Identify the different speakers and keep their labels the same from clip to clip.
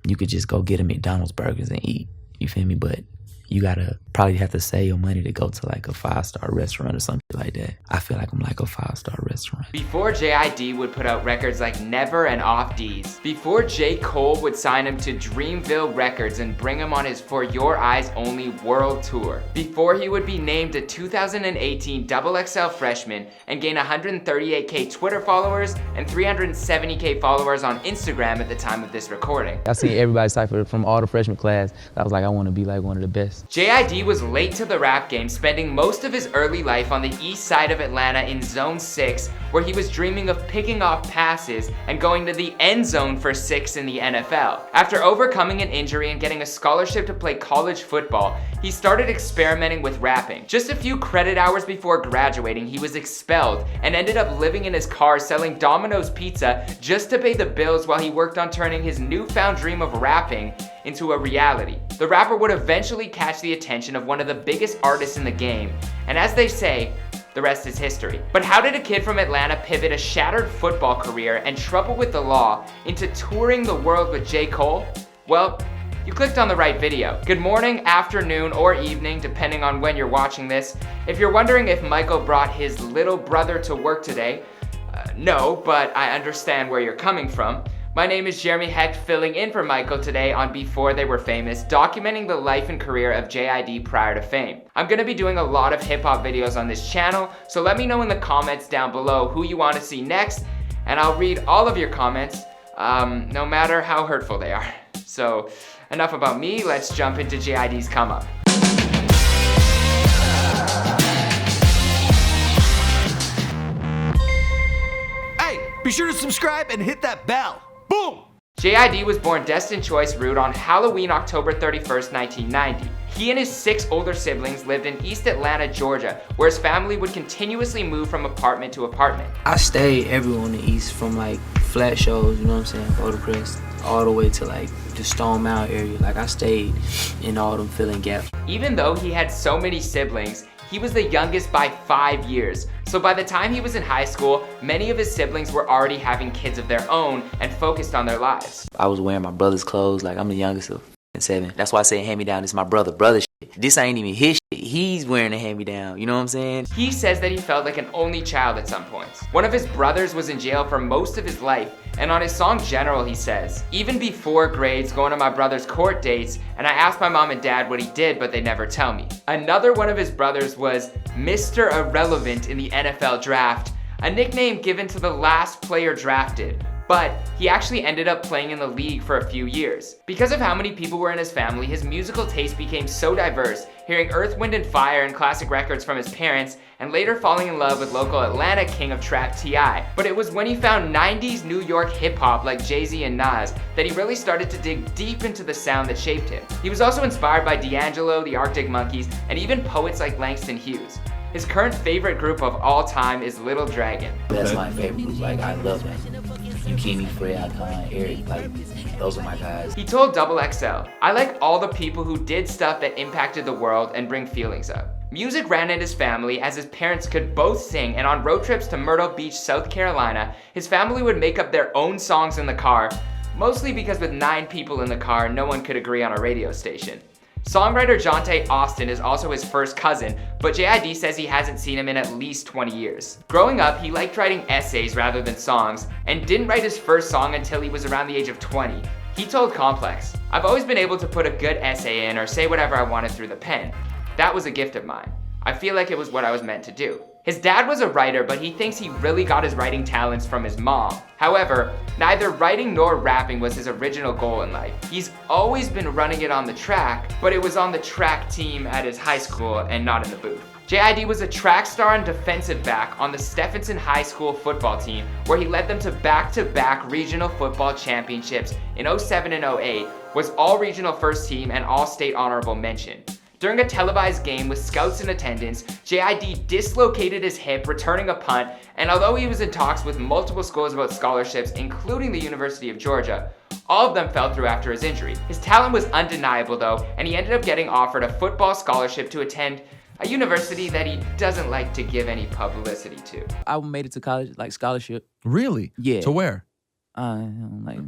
Speaker 1: You could just go get a McDonald's burgers and eat. You feel me? But you gotta probably have to save your money to go to like a 5-star restaurant or something like that. I feel like I'm like a 5-star restaurant.
Speaker 2: Before J.I.D. would put out records like Never and Off D's, before J. Cole would sign him to Dreamville Records and bring him on his For Your Eyes Only World Tour, before he would be named a 2018 XXL freshman and gain 138K Twitter followers and 370K followers on Instagram at the time of this recording.
Speaker 1: I seen everybody cypher from all the freshman class. I was like, I wanna be like one of the best.
Speaker 2: J.I.D. was late to the rap game, spending most of his early life on the east side of Atlanta in Zone 6, where he was dreaming of picking off passes and going to the end zone for 6 in the NFL. After overcoming an injury and getting a scholarship to play college football, he started experimenting with rapping. Just a few credit hours before graduating, he was expelled and ended up living in his car selling Domino's pizza just to pay the bills while he worked on turning his newfound dream of rapping into a reality. The rapper would eventually catch the attention of one of the biggest artists in the game, and as they say, the rest is history. But how did a kid from Atlanta pivot a shattered football career and trouble with the law into touring the world with J. Cole? Well, you clicked on the right video. Good morning, afternoon, or evening, depending on when you're watching this. If you're wondering if Michael brought his little brother to work today, no, but I understand where you're coming from. My name is Jeremy Hecht, filling in for Michael today on Before They Were Famous, documenting the life and career of J.I.D. prior to fame. I'm gonna be doing a lot of hip-hop videos on this channel, so let me know in the comments down below who you want to see next, and I'll read all of your comments, no matter how hurtful they are. So, enough about me, let's jump into J.I.D.'s come up.
Speaker 3: Hey, be sure to subscribe and hit that bell. Boom!
Speaker 2: J.I.D. was born Destin Choice Root on Halloween, October 31st, 1990. He and his 6 older siblings lived in East Atlanta, Georgia, where his family would continuously move from apartment to apartment.
Speaker 1: I stayed everywhere in the East, from like flat shows, you know what I'm saying, Photopress, all the way to like the Stone Mountain area. Like I stayed in all them filling gaps.
Speaker 2: Even though he had so many siblings, he was the youngest by 5 years. So by the time he was in high school, many of his siblings were already having kids of their own and focused on their lives.
Speaker 1: I was wearing my brother's clothes, like I'm the youngest of 7. That's why I say hand-me-down, this is my brother shit. This ain't even his shit. He's wearing a hand-me-down, you know what I'm saying?
Speaker 2: He says that he felt like an only child at some points. One of his brothers was in jail for most of his life, and on his song General he says, even before grades, going to my brother's court dates, and I asked my mom and dad what he did, but they never tell me. Another one of his brothers was Mr. Irrelevant in the NFL draft, a nickname given to the last player drafted. But he actually ended up playing in the league for a few years. Because of how many people were in his family, his musical taste became so diverse, hearing Earth, Wind & Fire and classic records from his parents, and later falling in love with local Atlanta king of trap T.I. But it was when he found 90s New York hip-hop like Jay-Z and Nas that he really started to dig deep into the sound that shaped him. He was also inspired by D'Angelo, the Arctic Monkeys, and even poets like Langston Hughes. His current favorite group of all time is Little Dragon.
Speaker 1: That's my favorite group, like I love that. Yukimi, Frey, Icon, Eric, like those are my guys.
Speaker 2: He told XXL, I like all the people who did stuff that impacted the world and bring feelings up. Music ran in his family as his parents could both sing, and on road trips to Myrtle Beach, South Carolina, his family would make up their own songs in the car, mostly because with 9 people in the car, no one could agree on a radio station. Songwriter Jonte Austin is also his first cousin, but J.I.D. says he hasn't seen him in at least 20 years. Growing up, he liked writing essays rather than songs, and didn't write his first song until he was around the age of 20. He told Complex, I've always been able to put a good essay in or say whatever I wanted through the pen. That was a gift of mine. I feel like it was what I was meant to do. His dad was a writer, but he thinks he really got his writing talents from his mom. However, neither writing nor rapping was his original goal in life. He's always been running it on the track, but it was on the track team at his high school and not in the booth. J.I.D. was a track star and defensive back on the Stephenson High School football team, where he led them to back-to-back regional football championships in 07 and 08, was all-regional first team and all-state honorable mention. During a televised game with scouts in attendance, J.I.D. dislocated his hip returning a punt, and although he was in talks with multiple schools about scholarships, including the University of Georgia, all of them fell through after his injury. His talent was undeniable though, and he ended up getting offered a football scholarship to attend a university that he doesn't like to give any publicity to.
Speaker 1: I made it to college, like scholarship.
Speaker 4: Really?
Speaker 1: Yeah.
Speaker 4: To where?
Speaker 1: Like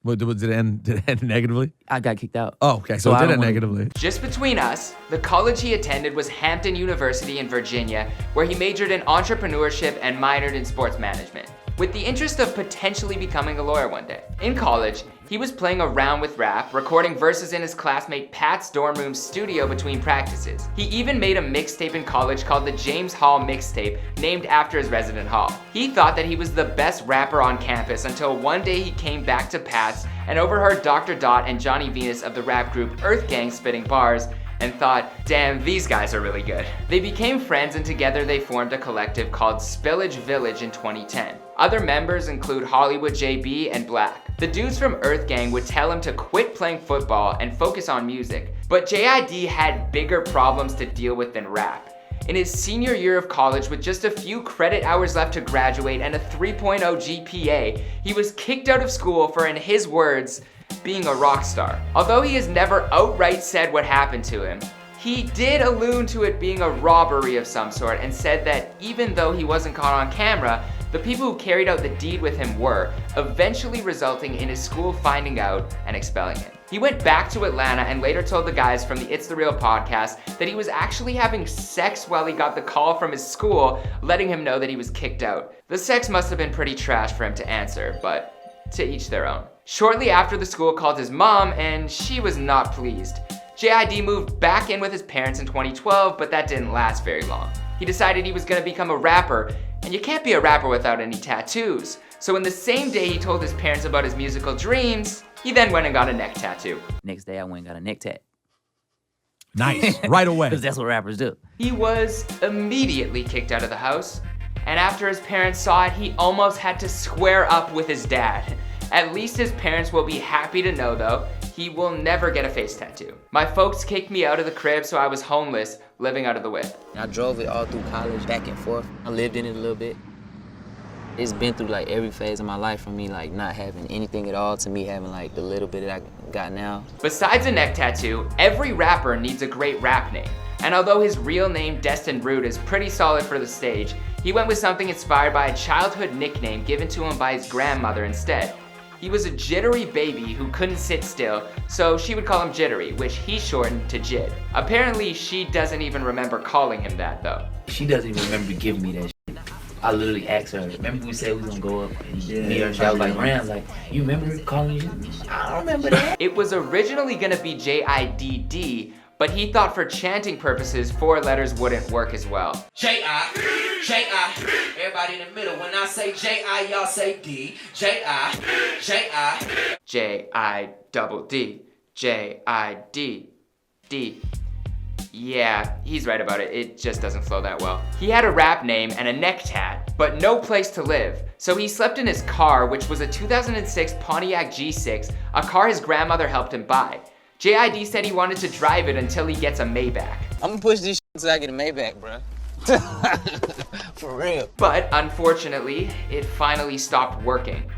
Speaker 3: What, did it end negatively?
Speaker 1: I got kicked out.
Speaker 3: Oh, okay. So it
Speaker 1: I
Speaker 3: did
Speaker 1: don't
Speaker 3: end
Speaker 1: wanna-
Speaker 3: negatively.
Speaker 2: Just between us, the college he attended was Hampton University in Virginia, where he majored in entrepreneurship and minored in sports management, with the interest of potentially becoming a lawyer one day. In college, he was playing around with rap, recording verses in his classmate Pat's dorm room studio between practices. He even made a mixtape in college called the James Hall Mixtape, named after his resident hall. He thought that he was the best rapper on campus until one day he came back to Pat's and overheard Dr. Dot and Johnny Venus of the rap group Earth Gang spitting bars, and thought, damn, these guys are really good. They became friends and together they formed a collective called Spillage Village in 2010. Other members include Hollywood JB and Black. The dudes from Earth Gang would tell him to quit playing football and focus on music, but J.I.D. had bigger problems to deal with than rap. In his senior year of college, with just a few credit hours left to graduate and a 3.0 GPA, he was kicked out of school for, in his words, being a rock star. Although he has never outright said what happened to him, he did allude to it being a robbery of some sort and said that even though he wasn't caught on camera, the people who carried out the deed with him were, eventually resulting in his school finding out and expelling him. He went back to Atlanta and later told the guys from the It's The Real podcast that he was actually having sex while he got the call from his school, letting him know that he was kicked out. The sex must have been pretty trash for him to answer, but to each their own. Shortly after, the school called his mom, and she was not pleased. J.I.D. moved back in with his parents in 2012, but that didn't last very long. He decided he was gonna become a rapper, and you can't be a rapper without any tattoos. So in the same day he told his parents about his musical dreams, he then went and got a neck tattoo.
Speaker 1: Next day I went and got a neck tat.
Speaker 3: Nice. Right away.
Speaker 1: Because that's what rappers do.
Speaker 2: He was immediately kicked out of the house, and after his parents saw it, he almost had to square up with his dad. At least his parents will be happy to know though, he will never get a face tattoo. My folks kicked me out of the crib, so I was homeless, living out of the whip.
Speaker 1: I drove it all through college, back and forth. I lived in it a little bit. It's been through like every phase of my life, from me like not having anything at all to me having like the little bit that I got now.
Speaker 2: Besides a neck tattoo, every rapper needs a great rap name. And although his real name, Destined Rude, is pretty solid for the stage, he went with something inspired by a childhood nickname given to him by his grandmother instead. He was a jittery baby who couldn't sit still, so she would call him Jittery, which he shortened to Jid. Apparently, she doesn't even remember calling him that though.
Speaker 1: She doesn't even remember giving me that shit. I literally asked her, remember we said we was gonna go up and meet her? She was like, Ram, like, you remember calling you? I don't remember that.
Speaker 2: It was originally gonna be J.I.D.D., but he thought for chanting purposes, 4 letters wouldn't work as well.
Speaker 4: J.I., J.I., everybody in the middle. When I say J.I., y'all say D. J.I., J.I.
Speaker 2: J-I-double-D, J-I-D, D. Yeah, he's right about it. It just doesn't flow that well. He had a rap name and a neck tat, but no place to live. So he slept in his car, which was a 2006 Pontiac G6, a car his grandmother helped him buy. J.I.D. said he wanted to drive it until he gets a Maybach.
Speaker 5: I'm gonna push this shit until I get a Maybach, bro. For real.
Speaker 2: But unfortunately, it finally stopped working.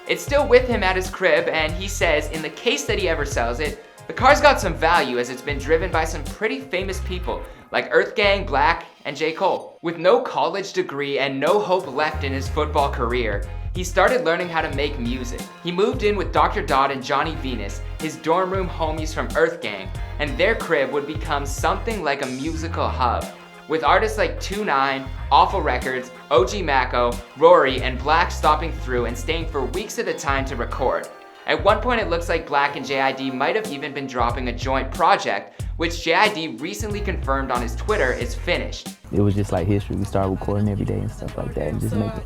Speaker 2: It's still with him at his crib, and he says in the case that he ever sells it, the car's got some value as it's been driven by some pretty famous people like Earth Gang, Black, and J. Cole. With no college degree and no hope left in his football career, he started learning how to make music. He moved in with Dr. Dot and Johnny Venus, his dorm room homies from Earth Gang, and their crib would become something like a musical hub, with artists like 2-9, Awful Records, OG Mako, Rory, and Black stopping through and staying for weeks at a time to record. At one point, it looks like Black and J.I.D. might have even been dropping a joint project, which J.I.D. recently confirmed on his Twitter is finished.
Speaker 1: It was just like history. We started recording every day and stuff like that, and just make it.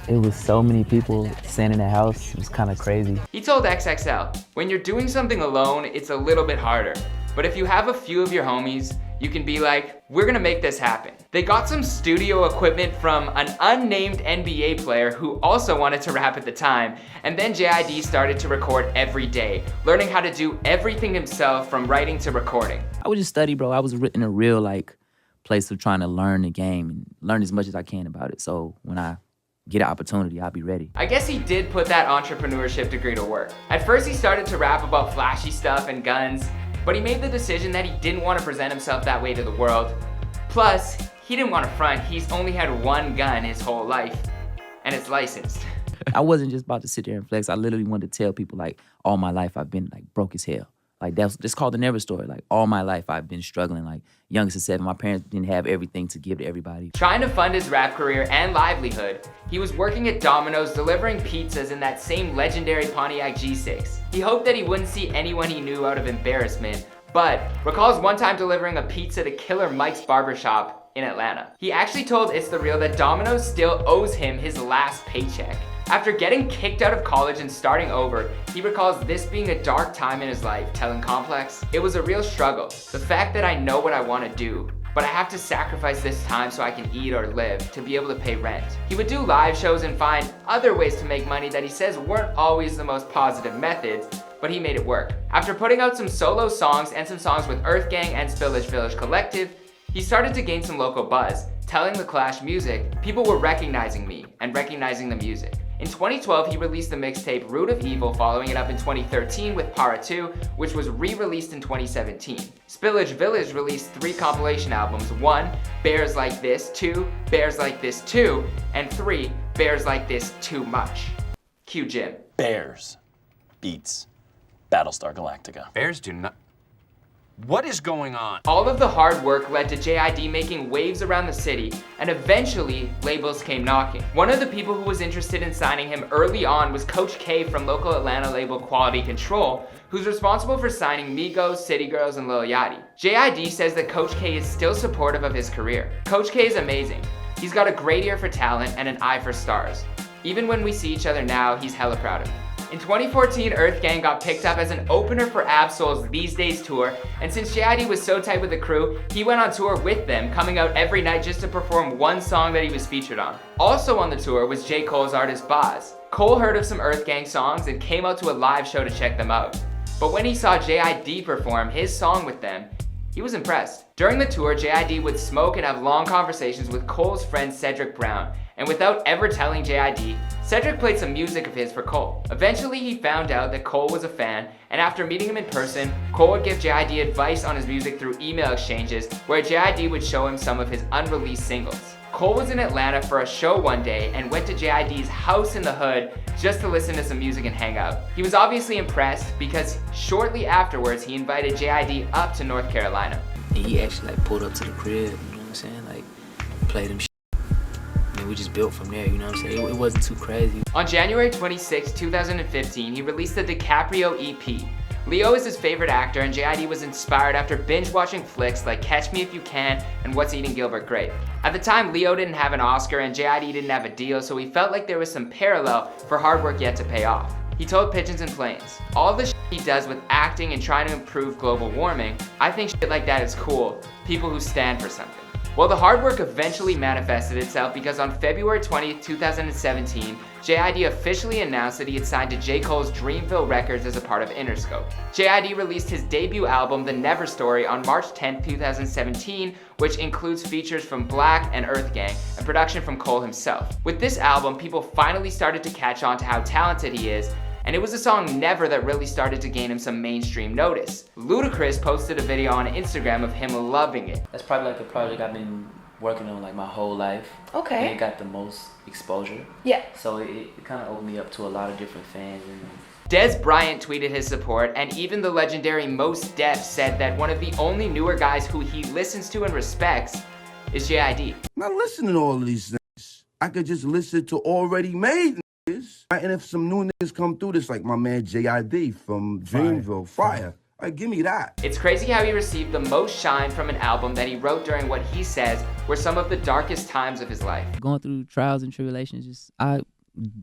Speaker 1: It was so many people sitting in the house. It was kind of crazy.
Speaker 2: He told XXL, when you're doing something alone, it's a little bit harder. But if you have a few of your homies, you can be like, we're gonna make this happen. They got some studio equipment from an unnamed NBA player who also wanted to rap at the time, and then J.I.D. started to record every day, learning how to do everything himself from writing to recording.
Speaker 1: I would just study, bro. I was in a real like place of trying to learn the game and learn as much as I can about it. So when I get an opportunity, I'll be ready.
Speaker 2: I guess he did put that entrepreneurship degree to work. At first he started to rap about flashy stuff and guns, but he made the decision that he didn't want to present himself that way to the world. Plus, he didn't want to front. He's only had one gun his whole life, and it's licensed.
Speaker 1: I wasn't just about to sit there and flex. I literally wanted to tell people, like, all my life I've been, like, broke as hell. Like, that's called the never story. Like, all my life I've been struggling. Like, youngest of 7, my parents didn't have everything to give to everybody.
Speaker 2: Trying to fund his rap career and livelihood, he was working at Domino's delivering pizzas in that same legendary Pontiac G6. He hoped that he wouldn't see anyone he knew out of embarrassment, but recalls one time delivering a pizza to Killer Mike's barbershop in Atlanta. He actually told It's The Real that Domino's still owes him his last paycheck. After getting kicked out of college and starting over, he recalls this being a dark time in his life, telling Complex, "It was a real struggle. The fact that I know what I want to do, but I have to sacrifice this time so I can eat or live, to be able to pay rent." He would do live shows and find other ways to make money that he says weren't always the most positive methods, but he made it work. After putting out some solo songs and some songs with Earth Gang and Spillage Village Collective, he started to gain some local buzz, telling The Clash Music, "People were recognizing me and recognizing the music." In 2012, he released the mixtape Root of Evil, following it up in 2013 with Para 2, which was re-released in 2017. Spillage Village released 3 compilation albums: 1, Bears Like This, 2, Bears Like This 2, and 3, Bears Like This Too Much. Cue Jim.
Speaker 6: Bears beats Battlestar Galactica.
Speaker 3: Bears do not. What is going on?
Speaker 2: All of the hard work led to J.I.D. making waves around the city, and eventually labels came knocking. One of the people who was interested in signing him early on was Coach K from local Atlanta label Quality Control, who's responsible for signing Migos, City Girls, and Lil Yachty. J.I.D. says that Coach K is still supportive of his career. Coach K is amazing. He's got a great ear for talent and an eye for stars. Even when we see each other now, he's hella proud of me. In 2014, Earth Gang got picked up as an opener for Absol's These Days tour, and since J.I.D. was so tight with the crew, he went on tour with them, coming out every night just to perform one song that he was featured on. Also on the tour was J. Cole's artist Boz. Cole heard of some Earth Gang songs and came out to a live show to check them out. But when he saw J.I.D. perform his song with them, he was impressed. During the tour, J.I.D. would smoke and have long conversations with Cole's friend Cedric Brown, and without ever telling J.I.D., Cedric played some music of his for Cole. Eventually, he found out that Cole was a fan, and after meeting him in person, Cole would give J.I.D. advice on his music through email exchanges, where J.I.D. would show him some of his unreleased singles. Cole was in Atlanta for a show one day and went to J.I.D.'s house in the hood just to listen to some music and hang out. He was obviously impressed because shortly afterwards, he invited J.I.D. up to North Carolina.
Speaker 1: And he actually, like, pulled up to the crib, you know what I'm saying? Like, played him and we just built from there, you know what I'm saying? It wasn't too crazy.
Speaker 2: On January 26, 2015, he released the DiCaprio EP. Leo is his favorite actor, and J.I.D. was inspired after binge-watching flicks like Catch Me If You Can and What's Eating Gilbert Grape. At the time, Leo didn't have an Oscar and J.I.D. didn't have a deal, so he felt like there was some parallel for hard work yet to pay off. He told Pigeons and Planes, "All the shit he does with acting and trying to improve global warming, I think shit like that is cool. People who stand for something." Well, the hard work eventually manifested itself because on February 20th, 2017, J.I.D. officially announced that he had signed to J. Cole's Dreamville Records as a part of Interscope. J.I.D. released his debut album, The Never Story, on March 10th, 2017, which includes features from Black and Earth Gang and production from Cole himself. With this album, people finally started to catch on to how talented he is, and it was the song Never that really started to gain him some mainstream notice. Ludacris posted a video on Instagram of him loving it.
Speaker 1: That's probably like the project I've been working on like my whole life.
Speaker 7: Okay.
Speaker 1: And it got the most exposure.
Speaker 7: Yeah.
Speaker 1: So it kind of opened me up to a lot of different fans. And
Speaker 2: Des Bryant tweeted his support, and even the legendary Mos Def said that one of the only newer guys who he listens to and respects is J.I.D.
Speaker 8: Not listening to all of these things. I could just listen to already made niggas. And if some new niggas come through this, like my man J.I.D. from Dreamville, Fire. Like, give me that.
Speaker 2: It's crazy how he received the most shine from an album that he wrote during what he says were some of the darkest times of his life.
Speaker 1: going through trials and tribulations, I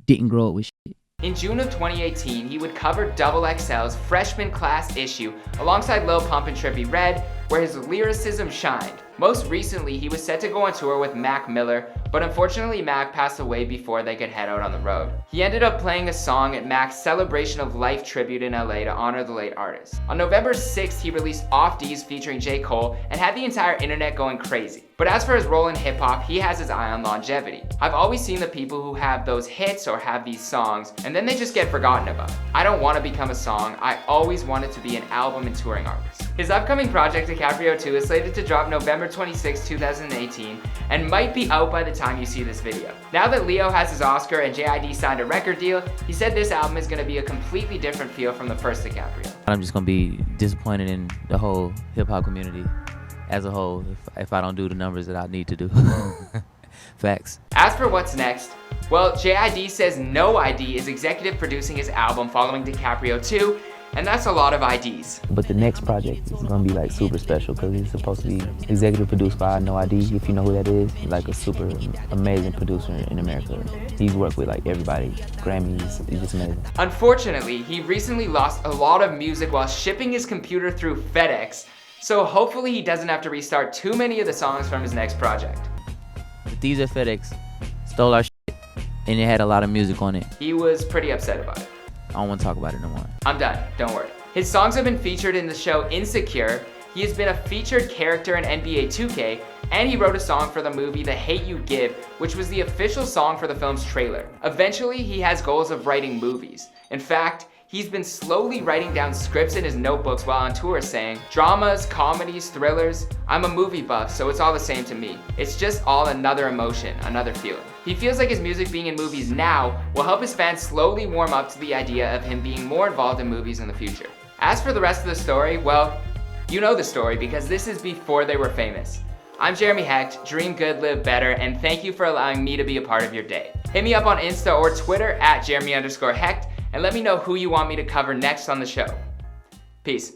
Speaker 1: didn't grow up with shit.
Speaker 2: In June of 2018, he would cover XXL's Freshman Class issue alongside Lil Pump and Trippie Redd, where his lyricism shined. Most recently, he was set to go on tour with Mac Miller, but unfortunately Mac passed away before they could head out on the road. He ended up playing a song at Mac's Celebration of Life tribute in LA to honor the late artist. On November 6th, he released Off D's featuring J. Cole and had the entire internet going crazy. But as for his role in hip hop, he has his eye on longevity. I've always seen the people who have those hits or have these songs, and then they just get forgotten about. I don't want to become a song, I always wanted to be an album and touring artist. His upcoming project, DiCaprio 2 is slated to drop November 26, 2018, and might be out by the time you see this video. Now that Leo has his Oscar and J.I.D signed a record deal, he said this album is going to be a completely different feel from the first DiCaprio.
Speaker 1: I'm just going to be disappointed in the whole hip-hop community as a whole if I don't do the numbers that I need to do. Facts.
Speaker 2: As for what's next, well, J.I.D says No ID is executive producing his album following DiCaprio 2, and that's a lot of IDs.
Speaker 1: But the next project is gonna be like super special because it's supposed to be executive produced by No ID, if you know who that is, like a super amazing producer in America. He's worked with like everybody, Grammys, he's just amazing.
Speaker 2: Unfortunately, he recently lost a lot of music while shipping his computer through FedEx, so hopefully he doesn't have to restart too many of the songs from his next project.
Speaker 1: These are FedEx, stole our shit, and it had a lot of music on it.
Speaker 2: He was pretty upset about it.
Speaker 1: I don't want to talk about it no more.
Speaker 2: I'm done, don't worry. His songs have been featured in the show Insecure, he has been a featured character in NBA 2K, and he wrote a song for the movie The Hate U Give, which was the official song for the film's trailer. Eventually, he has goals of writing movies. In fact, he's been slowly writing down scripts in his notebooks while on tour saying, dramas, comedies, thrillers, I'm a movie buff, so it's all the same to me. It's just all another emotion, another feeling. He feels like his music being in movies now will help his fans slowly warm up to the idea of him being more involved in movies in the future. As for the rest of the story, well, you know the story because this is Before They Were Famous. I'm Jeremy Hecht, dream good, live better, and thank you for allowing me to be a part of your day. Hit me up on Insta or Twitter at Jeremy_Hecht, and let me know who you want me to cover next on the show. Peace.